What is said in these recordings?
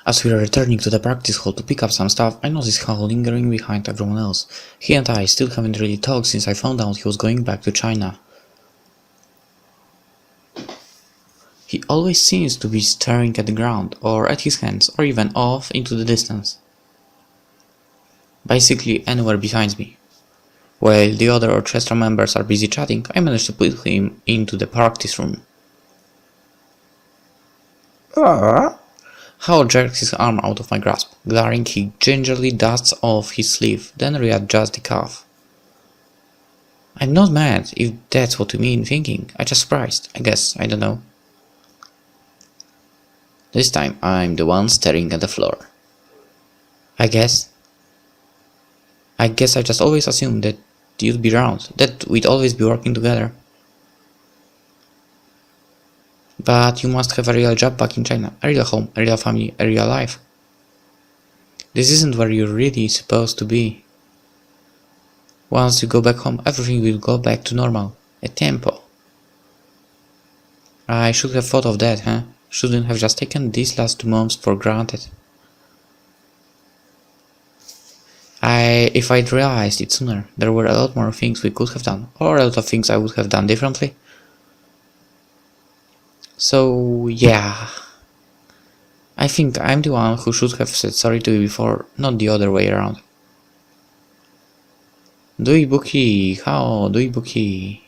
As we were returning to the practice hall to pick up some stuff, I noticed Hao lingering behind everyone else. He and I still haven't really talked since I found out he was going back to China. He always seems to be staring at the ground, or at his hands, or even off into the distance. Basically anywhere behind me. While the other orchestra members are busy chatting, I managed to put him into the practice room. Hao jerks his arm out of my grasp. Glaring, he gingerly dusts off his sleeve, then readjusts the cuff. I'm not mad, if that's what you mean thinking. I'm just surprised, I guess, I don't know. This time I'm the one staring at the floor. I guess I just always assumed that you'd be around, that we'd always be working together. But you must have a real job back in China, a real home, a real family, a real life. This isn't where you're really supposed to be. Once you go back home, everything will go back to normal, a tempo. I should have thought of that, huh? Shouldn't have just taken these last 2 months for granted. If I'd realized it sooner, there were a lot more things we could have done, or a lot of things I would have done differently. So, yeah. I think I'm the one who should have said sorry to you before, not the other way around. Duibuki, how Duibuki?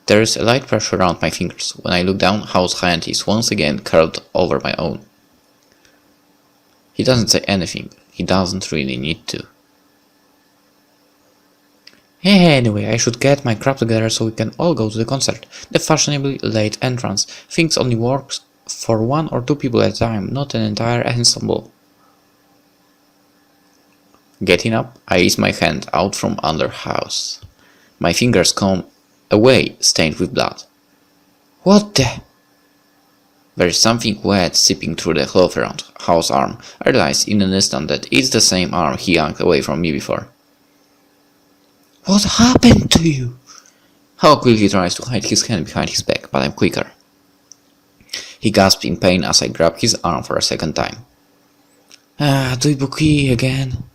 There's a light pressure around my fingers. When I look down, Hao's hand is once again curled over my own. He doesn't say anything. He doesn't really need to. Anyway, I should get my crap together so we can all go to the concert. The fashionably late entrance. Things only works for 1 or 2 people at a time, not an entire ensemble. Getting up, I ease my hand out from under Hao's. My fingers come away, stained with blood. What the? There is something wet seeping through the cloth around Hao's arm. I realize in an instant that it's the same arm he yanked away from me before. What happened to you? Hao quickly tries to hide his hand behind his back, but I'm quicker. He gasps in pain as I grab his arm for a second time. Duibuki again.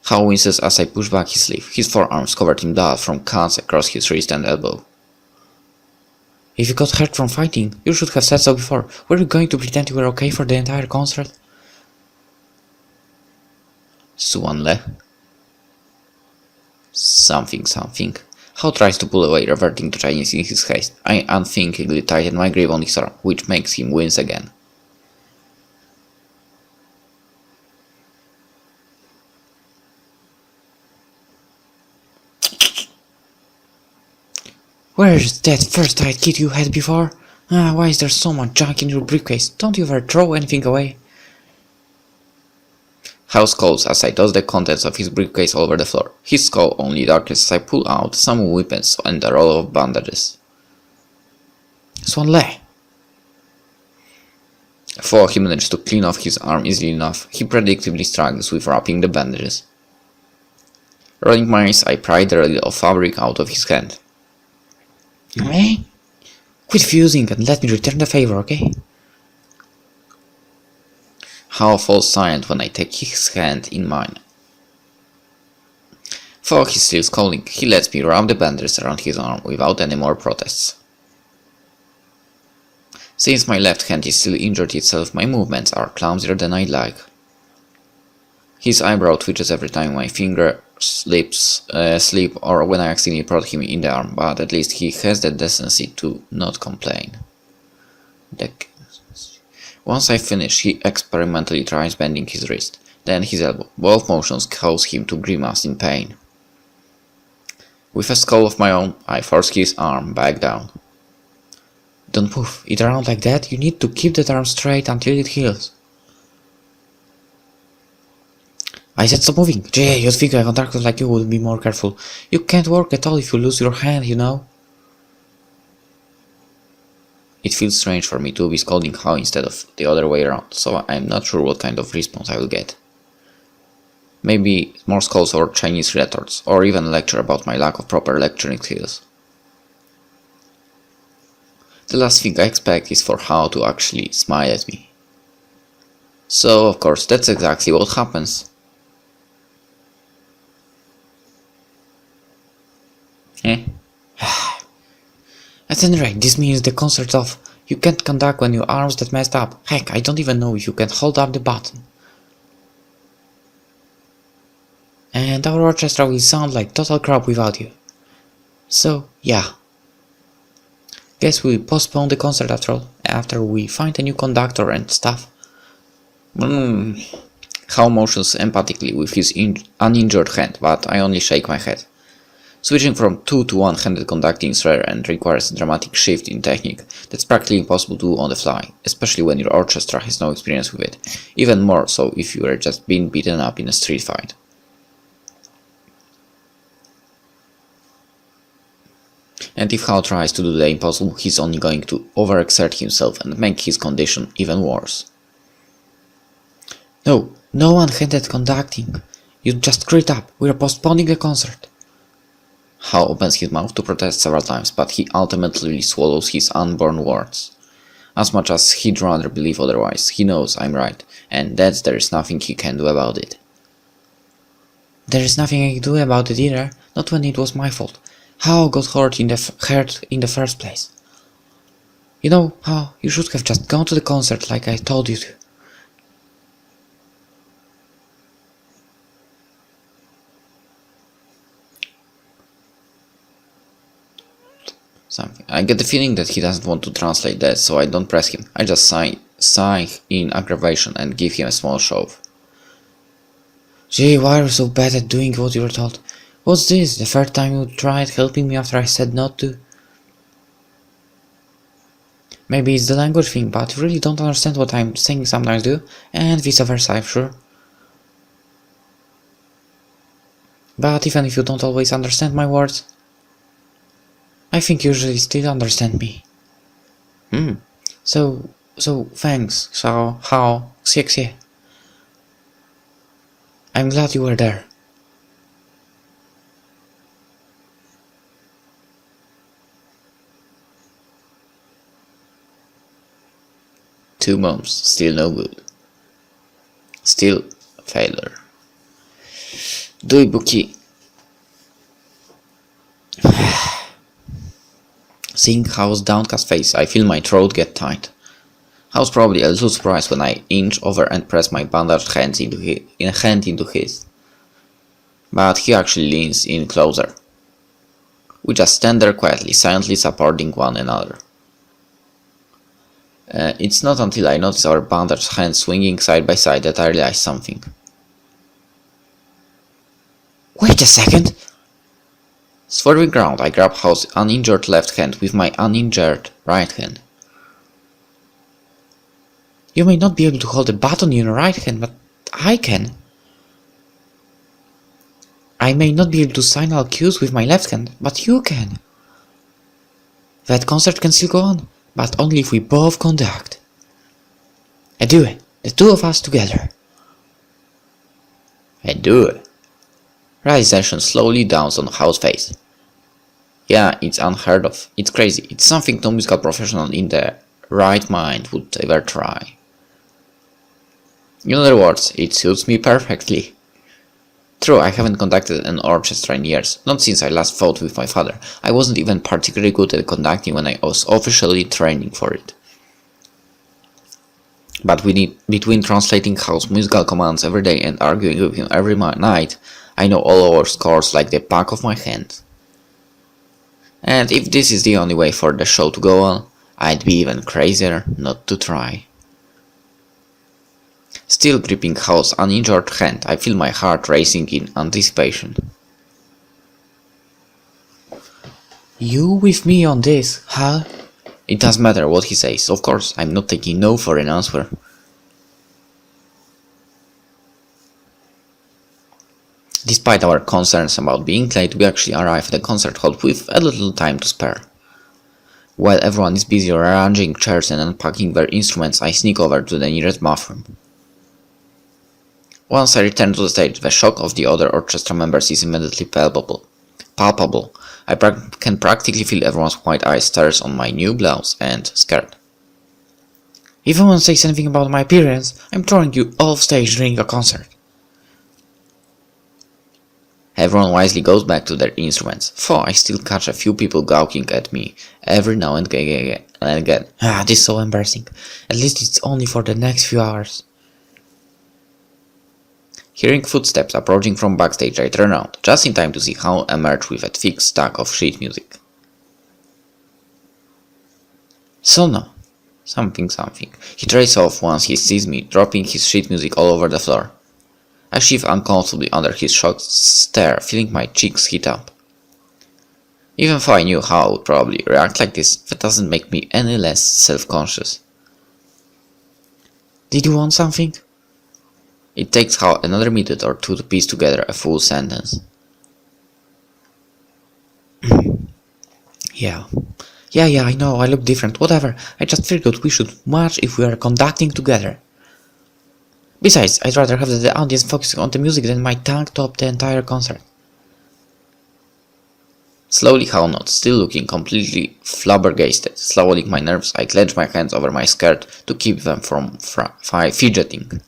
Hao winces as I push back his sleeve, his forearms covered in blood from cuts across his wrist and elbow. If you got hurt from fighting, you should have said so before. Were you going to pretend you were okay for the entire concert? Suanle. Something. Hao tries to pull away, reverting to Chinese in his haste. I unthinkingly tighten my grip on his arm, which makes him wince again. Where's that first-eyed kid you had before? Why is there so much junk in your briefcase? Don't you ever throw anything away? Hao scolds as I toss the contents of his briefcase all over the floor. His skull only darkens as I pull out some weapons and a roll of bandages. Suanle! Though he managed to clean off his arm easily enough, he predictably struggles with wrapping the bandages. Rolling my eyes, I pry the reel of fabric out of his hand. Eh? Quit fusing and let me return the favor, okay? Hao falls silent when I take his hand in mine. Though he's still scolding, he lets me wrap the bandages around his arm without any more protests. Since my left hand is still injured itself, my movements are clumsier than I'd like. His eyebrow twitches every time my finger slip or when I accidentally prod him in the arm, but at least he has the decency to not complain. Once I finish, he experimentally tries bending his wrist, then his elbow. Both motions cause him to grimace in pain. With a skull of my own, I force his arm back down. Don't move it around like that. You need to keep that arm straight until it heals. I said stop moving. Jay, you'd think a contractor like you would be more careful. You can't work at all if you lose your hand, you know. It feels strange for me to be scolding Hao instead of the other way around, so I'm not sure what kind of response I will get. Maybe more scolds or Chinese retorts, or even a lecture about my lack of proper lecturing skills. The last thing I expect is for Hao to actually smile at me. So, of course, that's exactly what happens. At any rate, this means the concert's off. You can't conduct when your arms that messed up. Heck, I don't even know if you can hold up the button. And our orchestra will sound like total crap without you. So, yeah. Guess we'll postpone the concert after we find a new conductor and stuff. Hao motions emphatically with his uninjured hand, but I only shake my head. Switching from two to one-handed conducting is rare and requires a dramatic shift in technique that's practically impossible to do on the fly, especially when your orchestra has no experience with it, even more so if you were just being beaten up in a street fight. And if Hao tries to do the impossible, he's only going to overexert himself and make his condition even worse. No one-handed conducting. You just screwed up. We're postponing the concert. Hao opens his mouth to protest several times, but he ultimately swallows his unborn words. As much as he'd rather believe otherwise, he knows I'm right, and that there is nothing he can do about it. There is nothing I can do about it either, not when it was my fault. Hao got hurt in the first place. You know, Hao, you should have just gone to the concert like I told you to. I get the feeling that he doesn't want to translate that, so I don't press him. I just sigh in aggravation and give him a small shove. Gee, why are you so bad at doing what you were told? What's this, the third time you tried helping me after I said not to? Maybe it's the language thing, but you really don't understand what I'm saying sometimes, do you? And vice versa, I'm sure. But even if you don't always understand my words, I think you usually still understand me. So thanks, Hao, xie. I'm glad you were there. Two months, still no good. Still failure. Duibuki. Seeing Hao's downcast face, I feel my throat get tight. Hao's probably a little surprised when I inch over and press my bandaged hand into his. But he actually leans in closer. We just stand there quietly, silently supporting one another. It's not until I notice our bandaged hands swinging side by side that I realize something. Wait a second! Swerving round, I grab Hao's uninjured left hand with my uninjured right hand. You may not be able to hold a button in your right hand, but I can. I may not be able to signal cues with my left hand, but you can. That concert can still go on, but only if we both conduct. A duet, the two of us together. A duet. Realization slowly dawns on Hao's face. Yeah, it's unheard of. It's crazy. It's something no musical professional in their right mind would ever try. In other words, it suits me perfectly. True, I haven't conducted an orchestra in years, not since I last fought with my father. I wasn't even particularly good at conducting when I was officially training for it. But between translating Hao's musical commands every day and arguing with him every night, I know all our scores like the back of my hand. And if this is the only way for the show to go on, I'd be even crazier not to try. Still gripping Hao's uninjured hand, I feel my heart racing in anticipation. You with me on this, huh? It doesn't matter what he says, of course, I'm not taking no for an answer. Despite our concerns about being late, we actually arrive at the concert hall with a little time to spare. While everyone is busy arranging chairs and unpacking their instruments, I sneak over to the nearest bathroom. Once I return to the stage, the shock of the other orchestra members is immediately palpable. can practically feel everyone's white eye stares on my new blouse and skirt. If anyone says anything about my appearance, I'm throwing you off stage during a concert. Everyone wisely goes back to their instruments, for I still catch a few people gawking at me every now and again. This is so embarrassing. At least it's only for the next few hours. Hearing footsteps approaching from backstage, I turn around, just in time to see Hao emerge with a thick stack of sheet music. Sona. Something. He trails off once he sees me, dropping his sheet music all over the floor. I shift uncomfortably under his shocked stare, feeling my cheeks heat up. Even though I knew Hao would probably react like this, that doesn't make me any less self-conscious. Did you want something? It takes Hao another minute or two to piece together a full sentence. Yeah, I know, I look different, whatever. I just figured we should match if we are conducting together. Besides, I'd rather have the audience focusing on the music than my tank top the entire concert. Slowly Hao nods, still looking completely flabbergasted. Swallowing my nerves, I clench my hands over my skirt to keep them from fidgeting.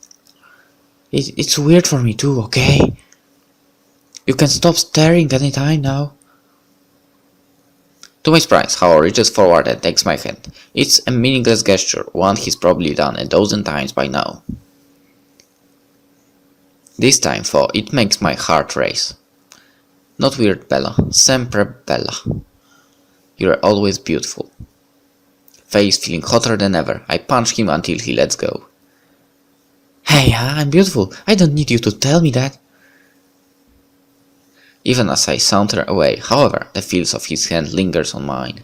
It's weird for me too, okay? You can stop staring any time now. To my surprise, Hao reaches forward and takes my hand. It's a meaningless gesture, one he's probably done a dozen times by now. This time, though, it makes my heart race. Not weird, Bella. Sempre Bella. You're always beautiful. Face feeling hotter than ever, I punch him until he lets go. Hey, I'm beautiful. I don't need you to tell me that. Even as I saunter away, however, the feel of his hand lingers on mine.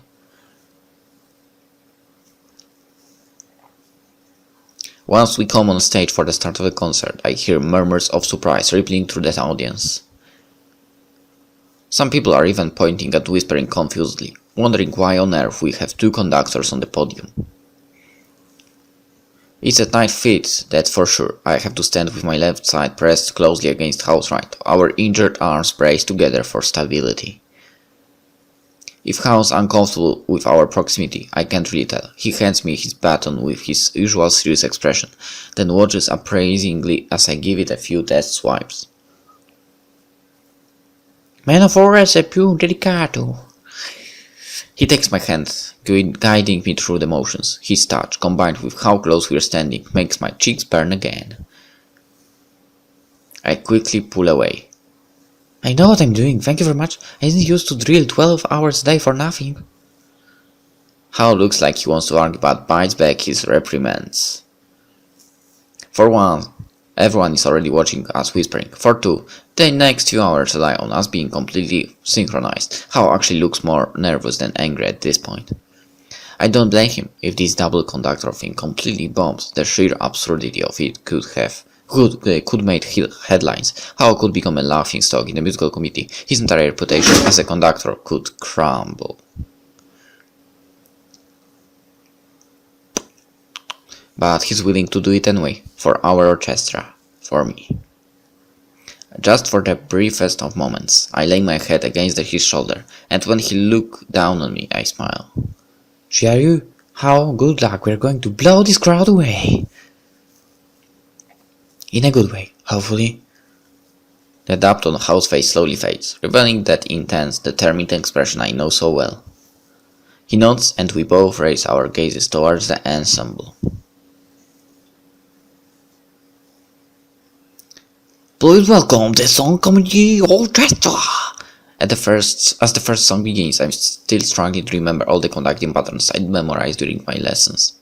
Once we come on stage for the start of the concert, I hear murmurs of surprise rippling through the audience. Some people are even pointing and whispering confusedly, wondering why on earth we have two conductors on the podium. It's a tight fit, that's for sure. I have to stand with my left side pressed closely against Hao's right, our injured arms braced together for stability. If Hao's uncomfortable with our proximity, I can't really tell. He hands me his baton with his usual serious expression, then watches appraisingly as I give it a few test swipes. Meno forse più delicato. He takes my hand, guiding me through the motions. His touch, combined with how close we're standing, makes my cheeks burn again. I quickly pull away. I know what I'm doing, thank you very much. I didn't used to drill 12 hours a day for nothing. Hao looks like he wants to argue but bites back his reprimands. For one, everyone is already watching us whispering. For two, the next few hours rely on us being completely synchronized. Hao actually looks more nervous than angry at this point. I don't blame him. If this double conductor thing completely bombs, the sheer absurdity of it could make headlines. Hao could become a laughingstock in the musical committee. His entire reputation as a conductor could crumble. But he's willing to do it anyway, for our orchestra, for me. Just for the briefest of moments, I lay my head against his shoulder, and when he looked down on me, I smile. Are you? How good luck, we're going to blow this crowd away. In a good way, hopefully. The doubt on Hao's face slowly fades, revealing that intense, determined expression I know so well. He nods, and we both raise our gazes towards the ensemble. Please welcome the Song Comedy Orchestra! As the first song begins, I'm still struggling to remember all the conducting patterns I'd memorized during my lessons.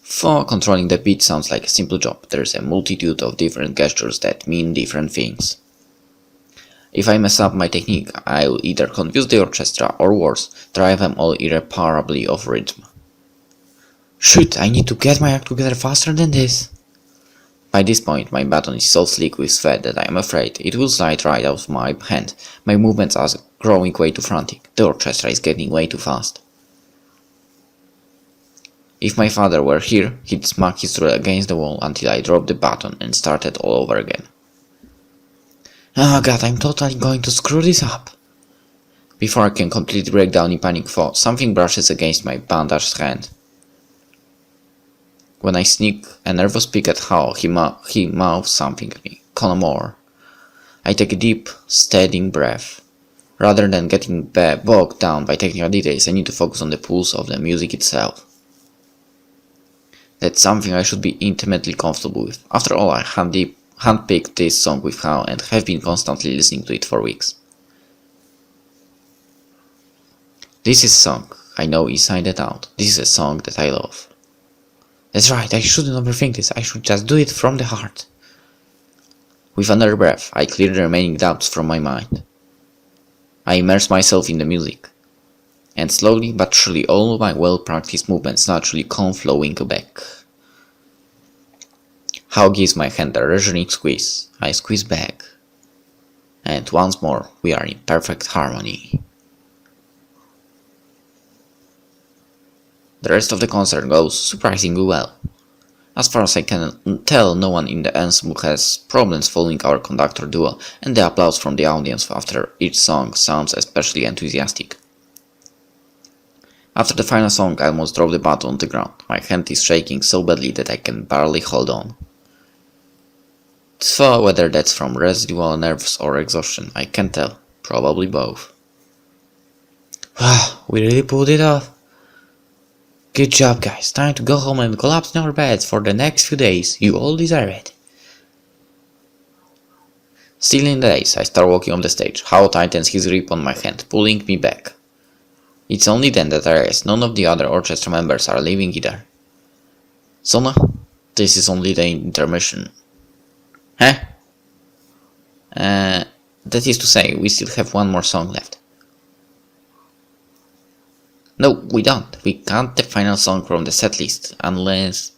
For controlling the beat sounds like a simple job. There's a multitude of different gestures that mean different things. If I mess up my technique, I'll either confuse the orchestra or worse, drive them all irreparably off rhythm. Shoot, I need to get my act together faster than this. By this point, my baton is so slick with sweat that I am afraid it will slide right out of my hand. My movements are growing way too frantic. The orchestra is getting way too fast. If my father were here, he'd smack his throat against the wall until I dropped the baton and started all over again. Oh god, I'm totally going to screw this up. Before I can completely break down in panic thought, something brushes against my bandaged hand. When I sneak a nervous peek at Hao, he mouths something at me. Call more. I take a deep, steadying breath. Rather than getting bogged down by technical details, I need to focus on the pulse of the music itself. That's something I should be intimately comfortable with. After all, I handpicked this song with Hao and have been constantly listening to it for weeks. This is a song I know inside and out. This is a song that I love. That's right, I shouldn't overthink this, I should just do it from the heart. With another breath, I clear the remaining doubts from my mind. I immerse myself in the music, and slowly but surely all my well-practiced movements naturally come flowing back. Hao gives my hand a reassuring squeeze. I squeeze back, and once more we are in perfect harmony. The rest of the concert goes surprisingly well. As far as I can tell, no one in the ensemble has problems following our conductor duo, and the applause from the audience after each song sounds especially enthusiastic. After the final song, I almost drop the bottle on the ground. My hand is shaking so badly that I can barely hold on. So whether that's from residual nerves or exhaustion, I can't tell. Probably both. Wow, we really pulled it off. Good job, guys. Time to go home and collapse in our beds for the next few days. You all deserve it. Still in the daze, I start walking on the stage. Hao tightens his grip on my hand, pulling me back. It's only then that I realize none of the other orchestra members are leaving either. Sona, this is only the intermission. Huh? That is to say, we still have one more song left. No, we don't. We can't the final song from the setlist, unless...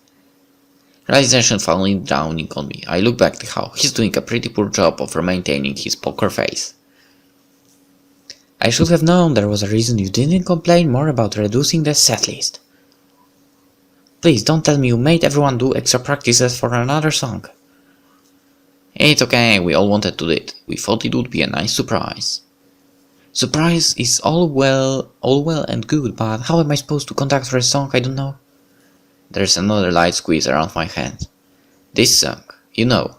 Realization falling drowning on me. I look back to Hao. He's doing a pretty poor job of maintaining his poker face. I should have known there was a reason you didn't complain more about reducing the setlist. Please don't tell me you made everyone do extra practices for another song. It's okay, we all wanted to do it. We thought it would be a nice surprise. Surprise is all well and good, but how am I supposed to conduct for a song I don't know? There's another light squeeze around my hand. This song, you know,